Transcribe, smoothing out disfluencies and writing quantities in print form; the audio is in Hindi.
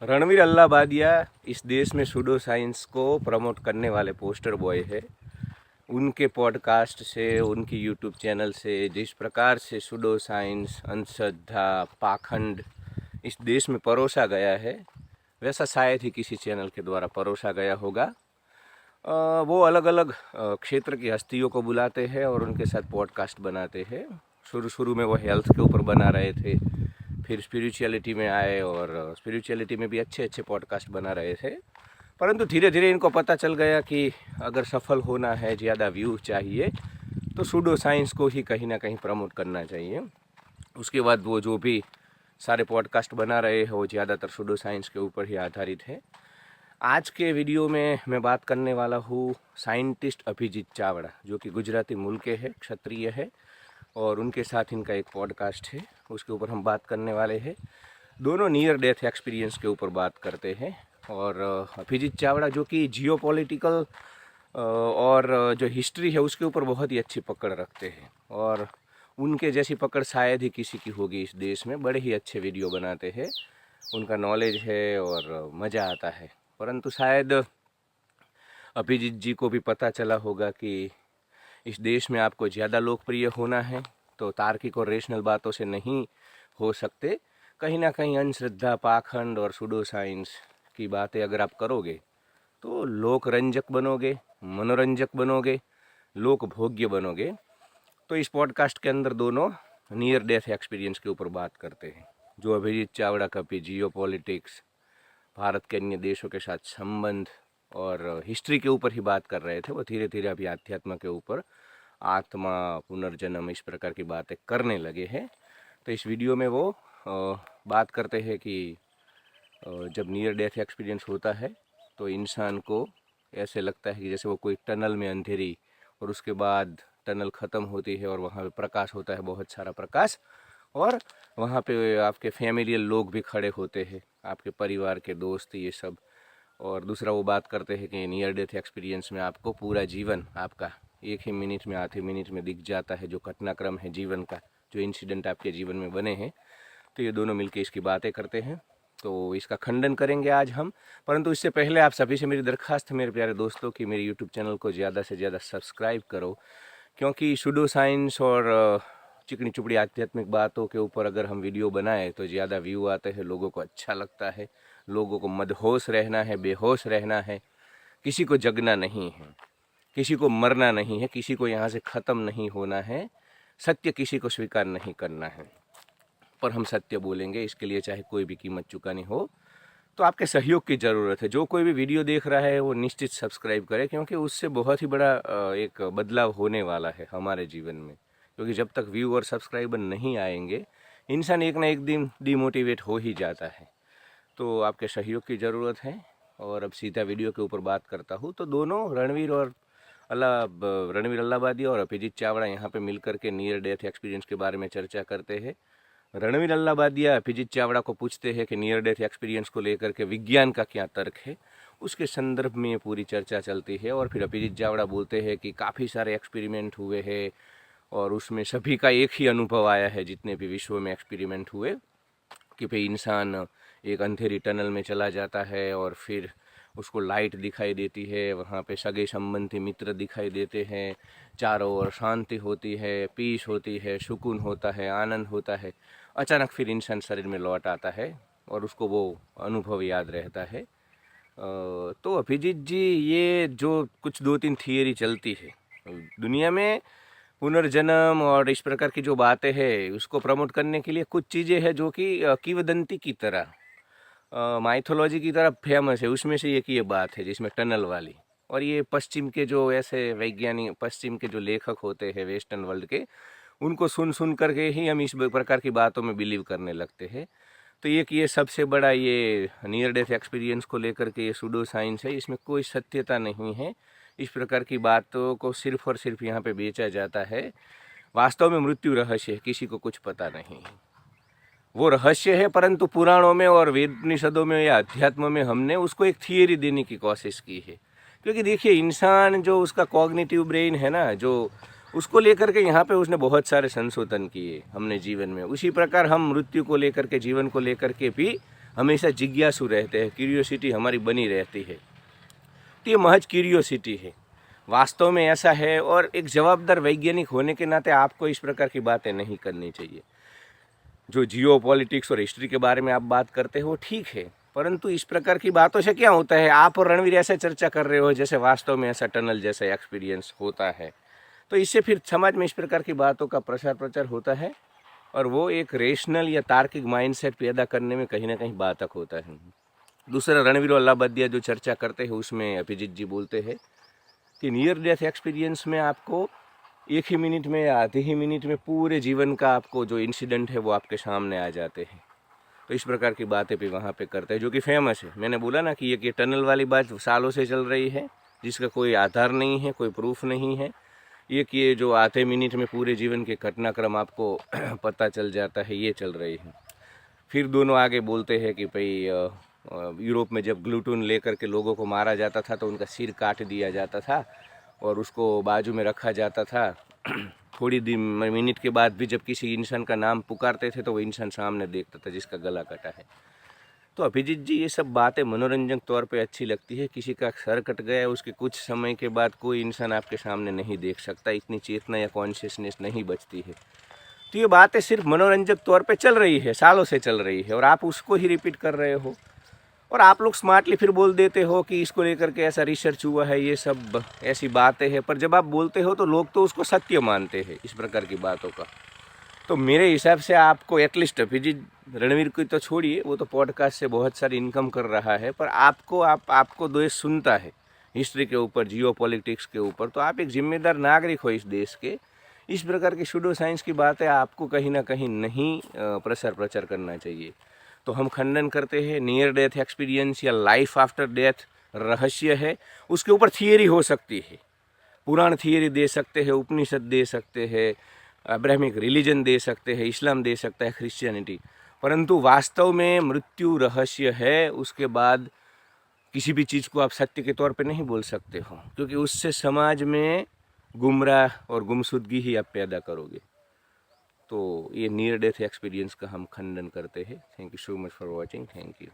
रणवीर अल्लाबादिया इस देश में सूडो साइंस को प्रमोट करने वाले पोस्टर बॉय है। उनके पॉडकास्ट से, उनकी यूट्यूब चैनल से जिस प्रकार से सूडो साइंस, अंधश्रद्धा, पाखंड इस देश में परोसा गया है, वैसा शायद ही किसी चैनल के द्वारा परोसा गया होगा। वो अलग अलग क्षेत्र की हस्तियों को बुलाते हैं और उनके साथ पॉडकास्ट बनाते हैं। शुरू शुरू में वो हेल्थ के ऊपर बना रहे थे, फिर स्पिरिचुअलिटी में आए और स्पिरिचुअलिटी में भी अच्छे अच्छे पॉडकास्ट बना रहे थे। परंतु धीरे धीरे इनको पता चल गया कि अगर सफल होना है, ज़्यादा व्यू चाहिए, तो सूडो साइंस को ही कहीं ना कहीं प्रमोट करना चाहिए। उसके बाद वो जो भी सारे पॉडकास्ट बना रहे हैं वो ज़्यादातर सूडो साइंस के ऊपर ही आधारित है। आज के वीडियो में मैं बात करने वाला हूँ साइंटिस्ट अभिजीत चावड़ा, जो कि गुजराती मूल के है, क्षत्रिय है, और उनके साथ इनका एक पॉडकास्ट है, उसके ऊपर हम बात करने वाले हैं। दोनों नियर डेथ एक्सपीरियंस के ऊपर बात करते हैं। और अभिजीत चावड़ा जो कि जियो पॉलिटिकल और जो हिस्ट्री है उसके ऊपर बहुत ही अच्छी पकड़ रखते हैं, और उनके जैसी पकड़ शायद ही किसी की होगी इस देश में। बड़े ही अच्छे वीडियो बनाते हैं, उनका नॉलेज है और मज़ा आता है। परंतु शायद अभिजीत जी को भी पता चला होगा कि इस देश में आपको ज़्यादा लोकप्रिय होना है तो तार्किक और रेशनल बातों से नहीं हो सकते। कहीं ना कहीं अंधश्रद्धा, पाखंड और सूडो साइंस की बातें अगर आप करोगे तो लोक रंजक बनोगे, मनोरंजक बनोगे, लोक भोग्य बनोगे। तो इस पॉडकास्ट के अंदर दोनों नियर डेथ एक्सपीरियंस के ऊपर बात करते हैं। जो अभिजीत चावड़ा का भी जियो पॉलिटिक्स, भारत के अन्य देशों के साथ संबंध और हिस्ट्री के ऊपर ही बात कर रहे थे, वो धीरे धीरे अभी आध्यात्म के ऊपर, आत्मा, पुनर्जन्म, इस प्रकार की बातें करने लगे हैं। तो इस वीडियो में वो बात करते हैं कि जब नियर डेथ एक्सपीरियंस होता है तो इंसान को ऐसे लगता है कि जैसे वो कोई टनल में अंधेरी, और उसके बाद टनल ख़त्म होती है और वहाँ पे प्रकाश होता है, बहुत सारा प्रकाश, और वहाँ पे आपके फैमिलियल लोग भी खड़े होते हैं, आपके परिवार के दोस्त, ये सब। और दूसरा वो बात करते हैं कि नियर डेथ एक्सपीरियंस में आपको पूरा जीवन आपका एक ही मिनट में, आधे मिनट में दिख जाता है, जो घटनाक्रम है जीवन का, जो इंसिडेंट आपके जीवन में बने हैं। तो ये दोनों मिलके इसकी बातें करते हैं, तो इसका खंडन करेंगे आज हम। परंतु इससे पहले आप सभी से मेरी दरख्वास्त है, मेरे प्यारे दोस्तों, कि मेरे यूट्यूब चैनल को ज़्यादा से ज़्यादा सब्सक्राइब करो, क्योंकि सूडो साइंस और चिकनी चुपड़ी आध्यात्मिक बातों के ऊपर अगर हम वीडियो बनाए तो ज़्यादा व्यू आते हैं, लोगों को अच्छा लगता है, लोगों को मदहोश रहना है, बेहोश रहना है, किसी को जगना नहीं है, किसी को मरना नहीं है, किसी को यहाँ से ख़त्म नहीं होना है, सत्य किसी को स्वीकार नहीं करना है, पर हम सत्य बोलेंगे, इसके लिए चाहे कोई भी कीमत चुकानी हो। तो आपके सहयोग की ज़रूरत है। जो कोई भी वीडियो देख रहा है वो निश्चित सब्सक्राइब करे, क्योंकि उससे बहुत ही बड़ा एक बदलाव होने वाला है हमारे जीवन में। क्योंकि जब तक व्यू और सब्सक्राइबर नहीं आएंगे, इंसान एक ना एक दिन डिमोटिवेट हो ही जाता है। तो आपके सहयोग की ज़रूरत है। और अब सीधा वीडियो के ऊपर बात करता हूँ। तो दोनों रणवीर अल्लाबादी और अभिजीत चावड़ा यहाँ पे मिलकर के नियर डेथ एक्सपीरियंस के बारे में चर्चा करते हैं। रणवीर अल्लाबादिया अभिजीत चावड़ा को पूछते हैं कि नियर डेथ एक्सपीरियंस को लेकर के विज्ञान का क्या तर्क है। उसके संदर्भ में पूरी चर्चा चलती है, और फिर अभिजीत चावड़ा बोलते हैं कि काफ़ी सारे एक्सपेरिमेंट हुए हैं और उसमें सभी का एक ही अनुभव आया है, जितने भी विश्व में एक्सपेरिमेंट हुए, कि भाई इंसान एक अंधेरी टनल में चला जाता है और फिर उसको लाइट दिखाई देती है, वहाँ पे सगे संबंधी मित्र दिखाई देते हैं, चारों ओर शांति होती है, पीस होती है, सुकून होता है, आनंद होता है। अचानक फिर इंसान शरीर में लौट आता है और उसको वो अनुभव याद रहता है। तो अभिजीत जी, ये जो कुछ 2-3 थियरी चलती है दुनिया में, पुनर्जन्म और इस प्रकार की जो बातें हैं, उसको प्रमोट करने के लिए कुछ चीज़ें हैं जो कि किंवदंती की तरह, माइथोलॉजी की तरह फेमस है। उसमें से एक ये बात है जिसमें टनल वाली, और ये पश्चिम के जो ऐसे वैज्ञानिक, पश्चिम के जो लेखक होते हैं वेस्टर्न वर्ल्ड के, उनको सुन सुन करके ही हम इस प्रकार की बातों में बिलीव करने लगते हैं। तो एक ये सबसे बड़ा ये नियर डेथ एक्सपीरियंस को लेकर के ये सूडो साइंस है, इसमें कोई सत्यता नहीं है। इस प्रकार की बातों को सिर्फ और सिर्फ यहाँ पे बेचा जाता है। वास्तव में मृत्यु रहस्य है, किसी को कुछ पता नहीं है, वो रहस्य है। परंतु पुराणों में और वेद उपनिषदों में या अध्यात्म में हमने उसको एक थियरी देने की कोशिश की है। क्योंकि देखिए, इंसान जो उसका कॉग्निटिव ब्रेन है ना, जो उसको लेकर के यहाँ पे उसने बहुत सारे संशोधन किए हमने जीवन में। उसी प्रकार हम मृत्यु को लेकर के, जीवन को लेकर के भी हमेशा जिज्ञासु रहते हैं, क्यूरियोसिटी हमारी बनी रहती है। तो ये महज क्यूरियोसिटी है, वास्तव में ऐसा है। और एक जवाबदार वैज्ञानिक होने के नाते आपको इस प्रकार की बातें नहीं करनी चाहिए। जो जियो पॉलिटिक्स और हिस्ट्री के बारे में आप बात करते हो ठीक है, परंतु इस प्रकार की बातों से क्या होता है, आप और रणवीर ऐसे चर्चा कर रहे हो जैसे वास्तव में ऐसा टनल जैसा एक्सपीरियंस होता है। तो इससे फिर समाज में इस प्रकार की बातों का प्रसार प्रचार होता है और वो एक रेशनल या तार्किक माइंडसेट पैदा करने में कहीं ना कहीं बाधक होता है। दूसरा, रणवीर और अल्लाहबदिया जो चर्चा करते हैं उसमें अभिजीत जी बोलते हैं कि नियर डेथ एक्सपीरियंस में आपको एक ही मिनट में या आधे ही मिनट में पूरे जीवन का आपको जो इंसिडेंट है वो आपके सामने आ जाते हैं। तो इस प्रकार की बातें भी वहाँ पे करते हैं जो कि फेमस है। मैंने बोला ना कि ये टनल वाली बात सालों से चल रही है जिसका कोई आधार नहीं है, कोई प्रूफ नहीं है। ये जो आधे मिनट में पूरे जीवन के घटनाक्रम आपको पता चल जाता है, ये चल रही है। फिर दोनों आगे बोलते हैं कि भाई यूरोप में जब ग्लूटून लेकर के लोगों को मारा जाता था तो उनका सिर काट दिया जाता था और उसको बाजू में रखा जाता था। थोड़ी मिनट के बाद भी जब किसी इंसान का नाम पुकारते थे तो वो इंसान सामने देखता था जिसका गला कटा है। तो अभिजीत जी, ये सब बातें मनोरंजक तौर पे अच्छी लगती है। किसी का सर कट गया उसके कुछ समय के बाद कोई इंसान आपके सामने नहीं देख सकता, इतनी चेतना या कॉन्शियसनेस नहीं बचती है। तो ये बातें सिर्फ मनोरंजक तौर पे चल रही है, सालों से चल रही है और आप उसको ही रिपीट कर रहे हो। और आप लोग स्मार्टली फिर बोल देते हो कि इसको लेकर के ऐसा रिसर्च हुआ है, ये सब ऐसी बातें हैं। पर जब आप बोलते हो तो लोग तो उसको सत्य मानते हैं इस प्रकार की बातों का। तो मेरे हिसाब से आपको एटलीस्ट अभिजीत, रणवीर को तो छोड़िए, वो तो पॉडकास्ट से बहुत सारी इनकम कर रहा है, पर आपको देश सुनता है हिस्ट्री के ऊपर, जियो पॉलिटिक्स के ऊपर, तो आप एक जिम्मेदार नागरिक हो इस देश के। इस प्रकार की सूडो साइंस की बातें आपको कहीं ना कहीं नहीं प्रसार प्रचार करना चाहिए। तो हम खंडन करते हैं नियर डेथ एक्सपीरियंस या लाइफ आफ्टर डेथ रहस्य है, उसके ऊपर थियरी हो सकती है, पुराण थियरी दे सकते हैं, उपनिषद दे सकते हैं, अब्राहमिक रिलीजन दे सकते हैं, इस्लाम दे सकता है, क्रिश्चियनिटी, परंतु वास्तव में मृत्यु रहस्य है। उसके बाद किसी भी चीज़ को आप सत्य के तौर पे नहीं बोल सकते हो, क्योंकि उससे समाज में गुमराह और गुमशुदगी ही आप पैदा करोगे। तो ये नियर डेथ एक्सपीरियंस का हम खंडन करते हैं। Thank you so much for watching. Thank you.